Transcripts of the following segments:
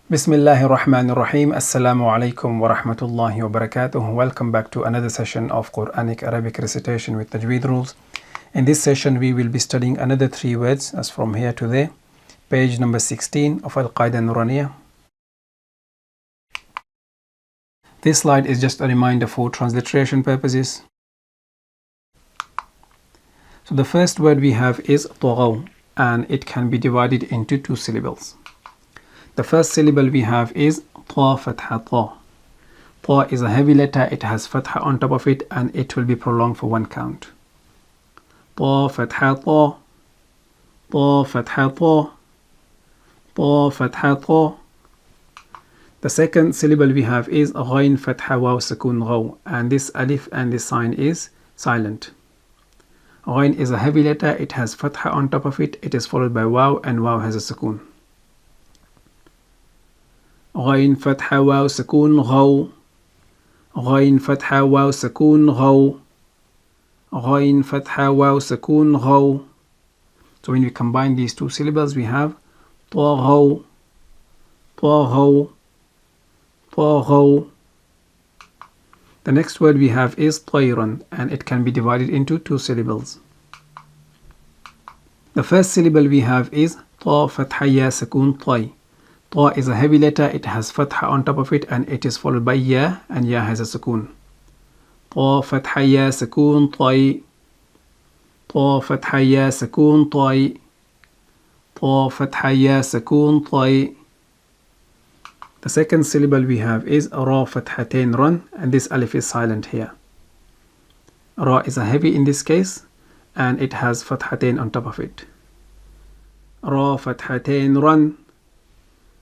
Bismillahir Rahmanir Rahim. Assalamu alaikum wa rahmatullahi wa barakatuh. Welcome back to another session of Qur'anic Arabic recitation with Tajweed rules. In this session, we will be studying another 3 words as from here to there. Page number 16 of Al-Qaida Nuraniyah. This slide is just a reminder for transliteration purposes. So the first word we have is طغوا, and it can be divided into 2 syllables. The first syllable we have is طا فتحة طا. طا is a heavy letter, it has fatha on top of it, and it will be prolonged for 1 count. طا فتحة طا. طا فتحة طا. طا فتحة طا. The second syllable we have is غين فتحة واو سكون غو, and this alif and this sign is silent. غين is a heavy letter, it has fatha on top of it, it is followed by waw, and waw has a sukoon. غين فتحة واو سكون غو. غين فتحة واو سكون غو. غين فتحة واو سكون غو. So when we combine these 2 syllables, we have طغوا. طغوا. طغوا. The next word we have is طير, and it can be divided into 2 syllables. The first syllable we have is طا فتحة يا سكون طي. طا is a heavy letter, it has fatha on top of it, and it is followed by ya, and ya has a sukoon. طا فتحة يا سكون طي. طا فتحة يا سكون طي. طا فتحة يا سكون طي. The second syllable we have is را فتحتين run, and this alif is silent here. Ra is a heavy in this case, and it has fathatain on top of it. را فتحتين run.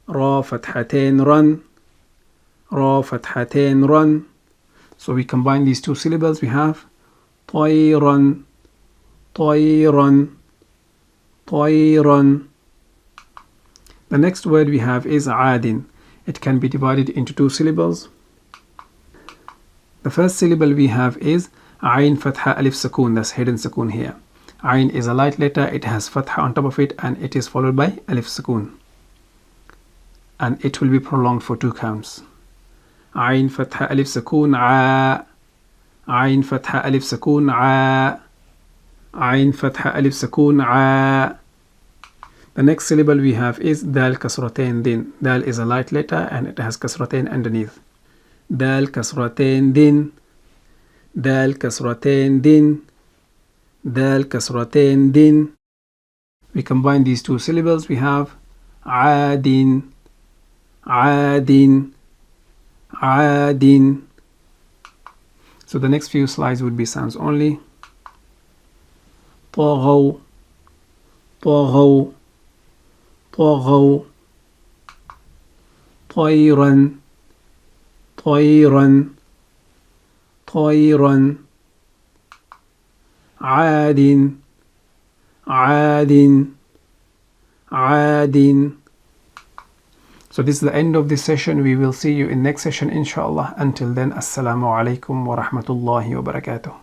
را فتحتين run. را فتحتين run. So we combine these 2 syllables, we have طيرا. طيرا. طيرا. The next word we have is عاد. It can be divided into 2 syllables. The first syllable we have is عين فتحة ألف سكون, that's hidden سكون here. عين is a light letter, it has fatha on top of it, and it is followed by ألف سكون, and it will be prolonged for 2 counts. عين فتحة ألف سكون عاء. عين فتحة ألف سكون عاء. عين فتحة ألف سكون عاء. The next syllable we have is دال كسرتين دين. دال is a light letter, and it has كسرتين underneath. دال كسرتين دين. دال كسرتين دين. دال كسرتين دين. We combine these 2 syllables, we have عاد. عاد. عاد. So the next few slides would be sounds only. طغوا. طغوا. طغوا. طيرا. طيرا. طيرا. عاد. عاد. عاد. So this is the end of this session. We will see you in next session inshallah. Until then, assalamu alaikum wa rahmatullahi wa barakatuh.